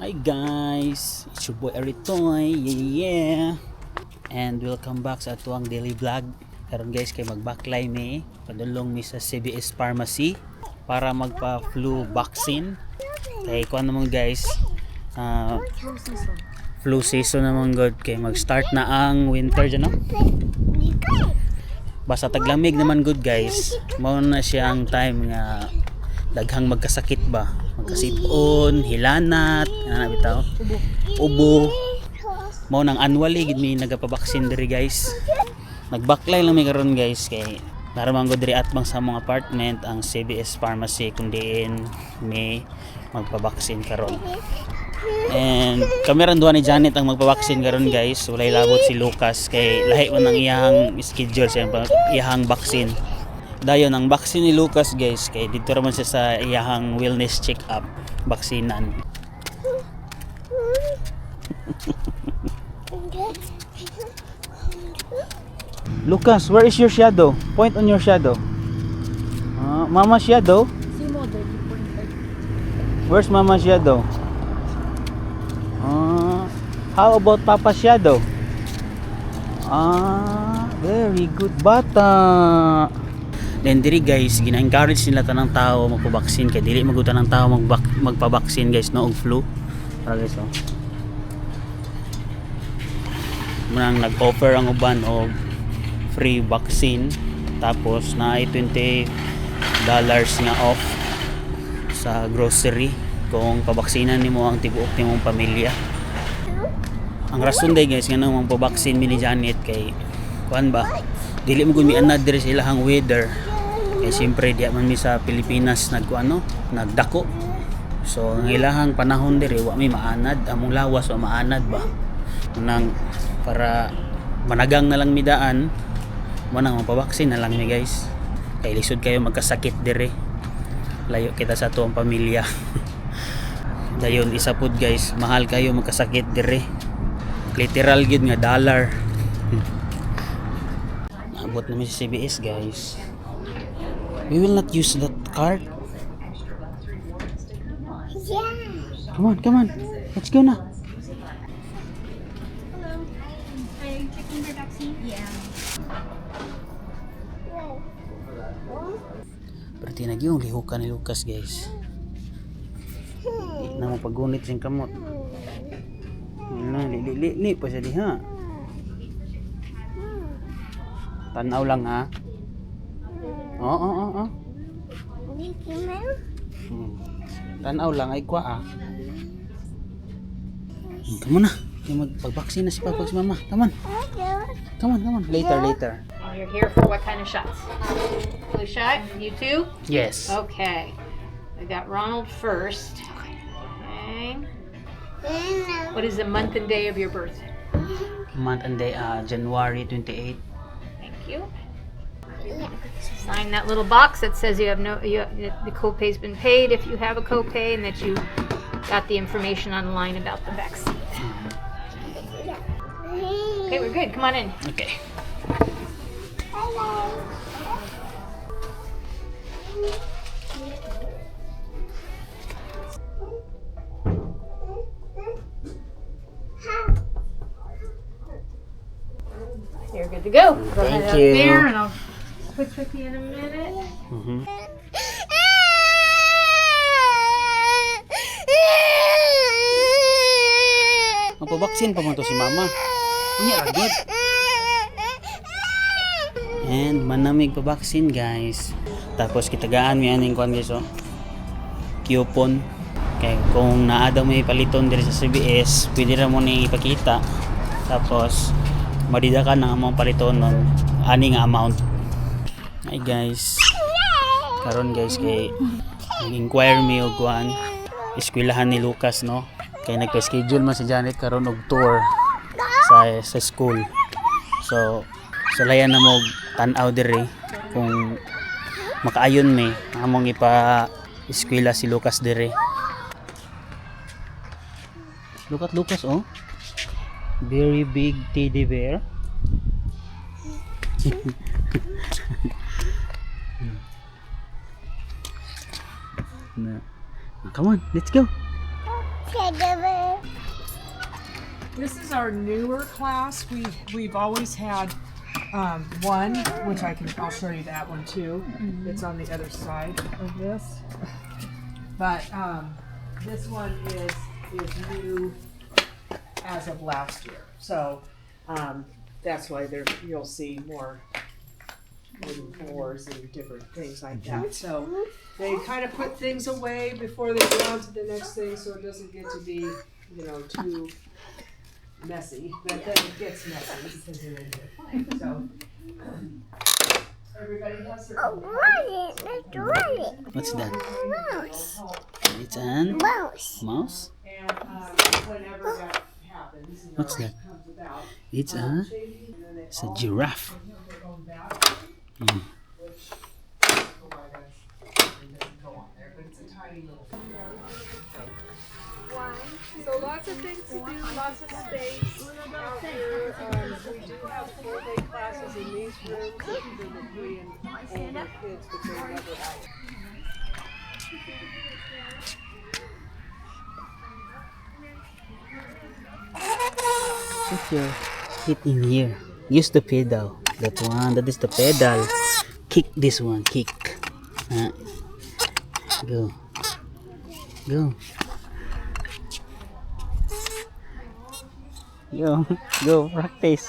Hi guys, it's your boy Aritoy, yeah. And welcome back sa atuang daily vlog. Karon guys, kay magbaklay mi, padulong mi sa CBS Pharmacy para magpa-flu vaccine. Kay kuan naman guys, flu season naman god, kay mag-start na ang winter dyan, no? Basta taglamig naman good guys, mao na siya ang time nga daghang magkasakit ba, magkasipon, hilanat, ana bitaw, ubo. Mao nang annually gid mi nagapabaksin diri guys. Nagbaklay lang mi karon guys, kay naramang ko diri atbang sa mga apartment ang CBS Pharmacy kung diin mi magpabaksin karon. And kami ran duha ni Janet ang magpabaksin karon guys. Walay labot si Lucas kay lahi man ang iyang schedule sa iyang baksin. Dayon ang baksin ni Lucas guys, kay dito raman siya sa iyang wellness check up baksinan. Lucas, where is your shadow? Point on your shadow. Mama shadow? Where's Mama shadow? How about Papa shadow? Very good bata. Then diri guys, gina-encourage nila tanang tao magpabaksin, kay dili magutan ng tao magpabaksin guys no og flu. Para guys oh. Munang nag-offer ang uban og free vaccine, tapos na ay $20 nga off sa grocery kung pabaksinan nimo ang tibuok nimong pamilya. Ang rason day guys nga nang magpabaksin mi ni Janet kay kuan ba, dili mo gud mi anad diri sa ilahang weather. Kaya siyempre di man mi sa Pilipinas nagdako. So ang ilahang panahon diri wa mi maanad, among lawas wa maanad ba. Nang para managang na lang mi daan, mo nang mapabaksin na lang mi guys. Kay lisod kayo magkasakit diri. Layo kita sa tuong pamilya. Dayon isa pud guys, mahal kayo magkasakit diri. Literal gid nga dollar. Naabot na mi sa CBS guys. We will not use that card. Yeah. Come on. Let's go na. Hello. Are you checking your vaccine? Yeah. Berarti nagyong lihukan ni Lucas guys. Di na mapagunit siyang kamot. Li pa siya diha. Tanaw lang ha. Oo. Tanaw lang ay kwa ah. Come on na. Magpag-vaccine na si Papa si Mama. Come on. Later. And you're here for what kind of shots? Flu shot? You too? Yes. Okay. I got Ronald first. Okay. What is the month and day of your birth? Month and day, January 28. Thank you. Sign that little box that says the copay's been paid if you have a copay, and that you got the information online about the vaccine. Okay, we're good. Come on in. Okay. You're good to go. Go Thank ahead you. up there, and I'll switch with you in a minute. Magpabaksin pa man to si Mama. Unya agad. And manamig pabaksin guys. Tapos kitagaan mi aning kuan guys oh. Coupon. Kay kung naada mo ipaliton diri sa CBS, pwede ra mo ning ipakita. Tapos madida ka ng among paliton nun, ani nga amount. Hi guys. Karon guys kay nag-inquire mi og kuan eskwelahan ni Lucas no. Kay nagpa-schedule man si Janet karon og tour sa school. So sulayan na mo tan-aw diri kung makaayon mi among ipa-eskwela si Lucas diri. Look at Lucas oh. Very big teddy bear. Come on, let's go. This is our newer class. We've always had one, which I'll show you that one too. It's on the other side of this. But this one is new as of last year. So that's why you'll see more wooden floors and different things like that. So they kind of put things away before they go on to the next thing, so it doesn't get to be, too messy. But then it gets messy because they're in there. So everybody has their own. What's that? It's an mouse. And whenever that happens, What's that? comes about, It's a giraffe. which doesn't go on there, but it's a tiny little. So lots of things to do, lots of space out here. We do have full-day classes in these rooms for the 3 and older kids, but they're never out. Put your feet in here. Use the pedal. That one. That is the pedal. Kick this one. Kick. Go. Go. Go. Go. Practice.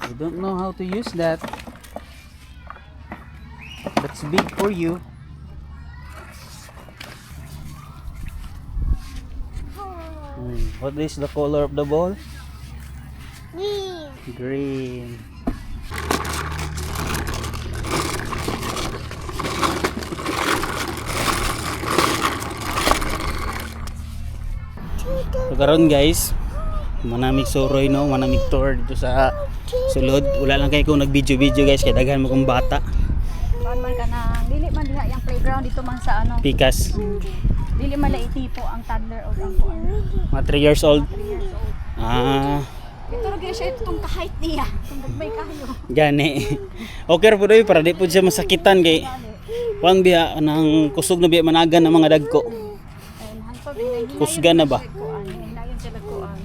I don't know how to use that. That's big for you. What is the color of the ball? Green. So karon guys, manamig soroy no, manamig tour dito sa sulod. Wala lang kayo kung nag-video guys, kaya daghan mo kong bata. Kuan man ka na, dili man diha yung playground dito man sa ano. Pikas. Dili man laiti po ang toddler o ang kuan. Mga 3 years old. 3 years old. Ah, Ito ra gyud siya itong ka-height niya. Kung gagmay kayo. gani. Okay ra po doy para di po siya masakitan kay kuan biya nang kusog na biya managan ng mga dagko. Ayun, hantod din. Kusga na ba? Hinayon sila kuan.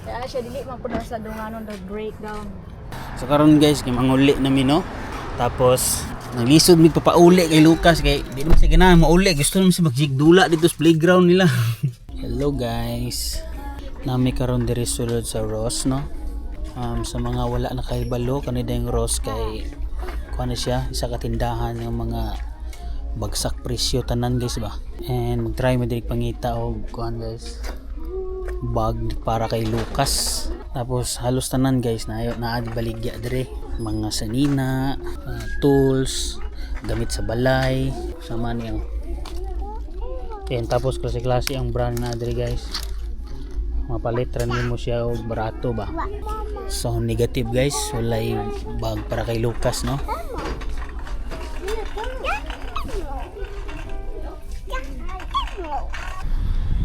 Kaya siya dili man pud sa dunganon the breakdown. So karon guys, kay manguli namin no. Tapos naglisod mi papauli kay Lucas kay di naman siya ganahan mauli. Gusto naman siya magjigdula dito sa playground nila. Hello guys. Nami karon diri sulod sa Ross no. Sa mga wala na kahibalo kanina yung Ross kay kuha na siya isa ka tindahan ng mga bagsak presyo tanan guys ba. And mag-try mo diri pangita og kuan guys. Bag para kay Lucas. Tapos halos tanan guys na naad baligya dire mga sanina, tools, gamit sa balay, sama niya. Yan tapos klase-klase ang brand na dire guys. Mapalitran mo siya og barato ba. So negative guys, walay bag para kay Lucas no.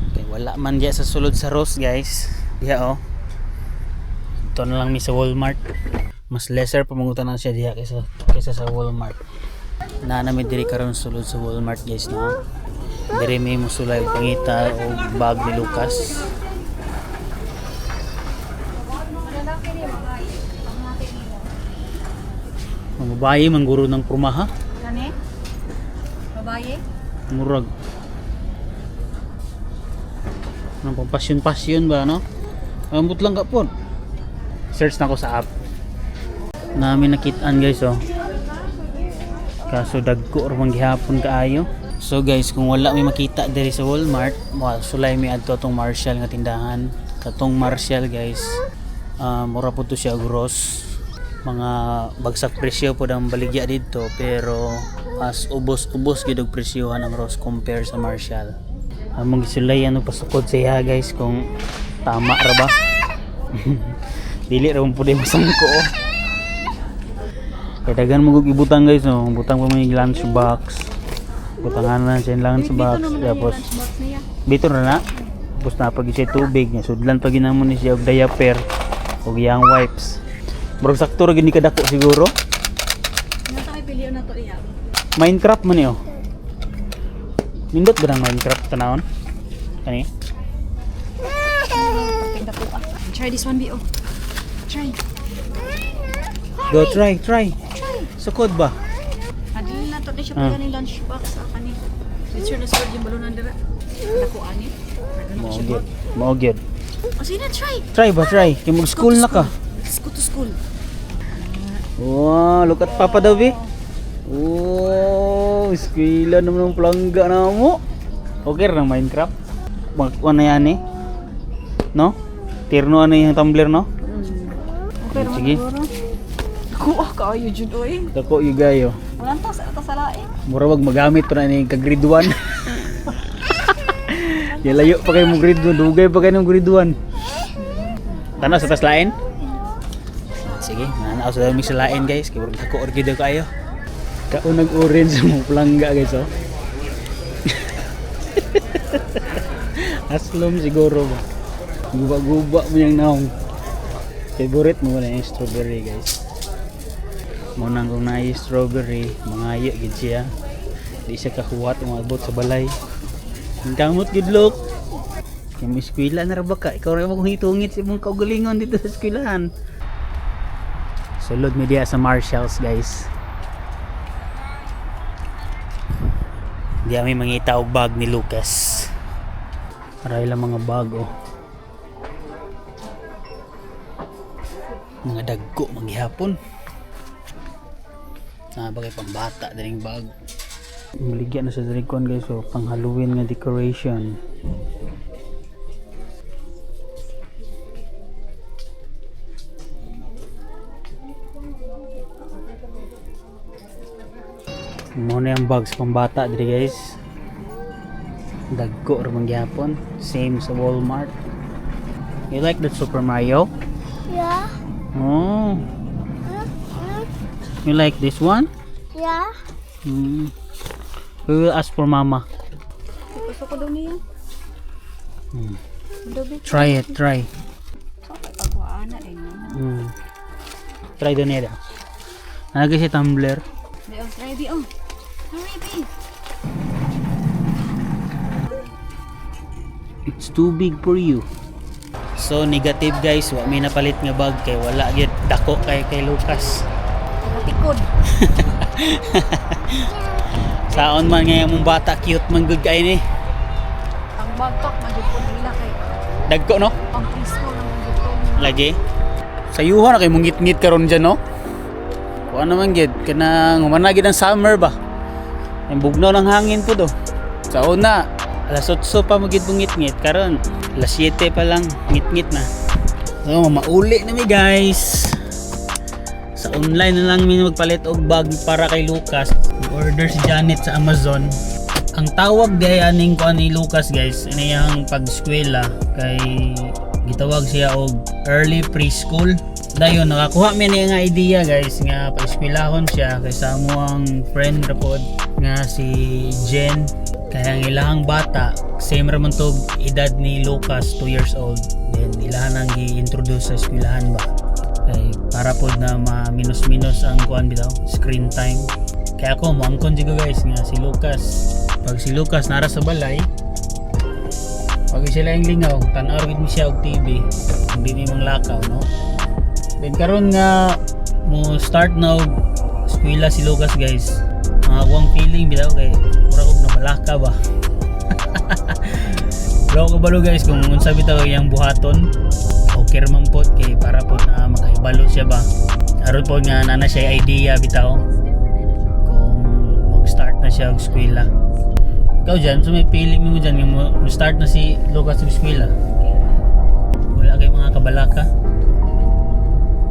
Okay, wala man diya sa sulod sa Ross guys. Diya oh. Ito na lang mi sa Walmart. Mas lesser pamangutan na siya diya kaysa sa Walmart. Na namin diri karon sulod sa Walmart guys no. Diri may musulay og pangita og bag ni Lucas. Ang babae mangguro ng prumaha. Kani? Babaye? Murag. Nang pampasyon-pasyon ba no? Ambot lang ka po. Search na ko sa app. Namin nakitaan guys oh. Kaso dagko or manggihapon kaayo. So guys, kung wala may makita diri sa Walmart, sulay mi adto tong Marshall nga tindahan. Katong Marshall guys, mura po to siya gross. Mga bagsak presyo po ang baligya dito, pero as ubos-ubos gid og presyohan ang Ross compare sa Marshall. Among gisulay ano pasukod sa iya guys kung tama ra ba. Dili ra mo pud masangko. Oh. Kaya dagan mo ibutang guys no, butang pa may lunch box. Butangan na siya lunch box tapos bito na na. Tapos napag siya tubig niya, sudlan pa ginamon ni siya og diaper. ug iyang wipes. Murag sakto ra gid ni kadako siguro. Ano tayo pilihan na to iya? Minecraft man yo. Nindot ba ng Minecraft tanawon? Kani? Tingnan ko ah. Try this one, B.O. Try. Go try. Sukod ba? Adili na to di siya pala ni lunchbox sa kani. Picture na sir yung balunan dira. Dako ani. Mao gyud. O sige na, try. Try. Kay mag-school na ka. Let's go to school. Wow, look at Papa Davi. Oh, eskwela naman ng palangga na mo. Okay ra ng Minecraft. Mag-ano yan eh. No? Tirno ano yung tumbler, no? Okay, Sige. Kuha ka ayo jud oy. Dako yung gayo. Walang tas sa lain. Mura wag magamit pa na ni kag-grade 1. Layo pa kayo mo grade 1. Dugay pa kayo ng grade 1. Tanaw sa tas lain? Sige, nanaaw sa dami sa lain guys. Kaya murag dako orgida kayo. Kaunag orange mo palangga guys oh. Aslom siguro ba. Guba-guba mo yung naong. Favorite mo na yung strawberry guys. Munang kung na yung strawberry, mangayo gid siya. Di siya kahuwat umabot sa balay. Ang kamot gid look. Kaya may eskwela na ba ka? Ikaw rin mo kung hitungit sa mong kaugalingon dito sa eskwelahan. Sulod media sa Marshalls guys. Di kami mangita og bag ni Lucas. Maray lang mga bag oh. Mga dagko maghihapon. Bagay pambata daling bag. Maligyan na sa dirikon guys so pang Halloween nga decoration. Muna yung bags pambata diri guys. Dagko ra mangyapon. Same sa Walmart. You like that Super Mario? Yeah. Oh. You like this one? Yeah. We will ask for mama. Gusto ko daw niya. Try it, try. Ako ana eh. Try the nila. Nalagay si tumbler. B.O. Try B.O. Hurry B. It's too big for you. So negative guys, wa may napalit nga bag kay wala gyud dako kay Lucas. Tikod. Saon man nga mong bata cute man gud kay ni. Ang bagtok magyud ko nila kay Dagko no? ang preschool ang magyud ko. Lagi. Sayuhan na kay mong ngit-ngit karon dyan no? Kuha naman gid kanang humana gid ang summer ba. Ang bugnaw ng hangin po do. Sa una, alas 8 pa magid ngit-ngit karon. Alas 7 pa lang ngit-ngit na. So mauli na mi guys. Sa online na lang mi magpalit og bag para kay Lucas. Order si Janet sa Amazon. Ang tawag gaya aning kuan ni Lucas guys, iniyang pag-eskwela kay gitawag siya og early preschool. Dayon nakakuha mi ni nga idea guys nga pa-eskwelahon siya kay sa amuang friend ra pod nga si Jen. Kaya ang ilahang bata same ra man tog edad ni Lucas, 2 years old. Then ilahan ang gi-introduce sa eskwelahan ba. Kay para pod na ma-minus-minus ang kuan bitaw, screen time. Kaya ako mangkon jigo guys nga si Lucas. Pag si Lucas nara sa balay, pag sila yung lingaw, tan-aw gid mi siya og TV. Hindi ni manglakaw no. Then karon nga mo start na og eskwela si Lucas guys. Mga kuwang feeling bitaw kay mura og nabalaka ba. Pero ko balo guys kung unsa bitaw iyang buhaton. Okay ra man pod kay para pod na makahibalo siya ba. Aron pod nga nana siya idea bitaw kung mag-start na siya og eskwela. Ikaw dyan, so may feeling mo dyan nga mo start na si Lucas og eskwela. Wala kay mga kabalaka.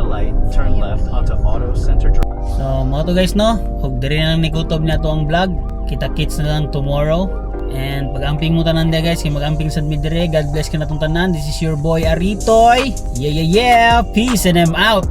Light, turn left onto Auto Center Drive. So, mga to guys no, og diri na lang nikutob na to ang vlog. Kita-kits na lang tomorrow. And pag-amping mo tanan dia guys, kay mag-amping sad mi dire. God bless ka na tong tanan. This is your boy Aritoy. Yeah. Peace and I'm out.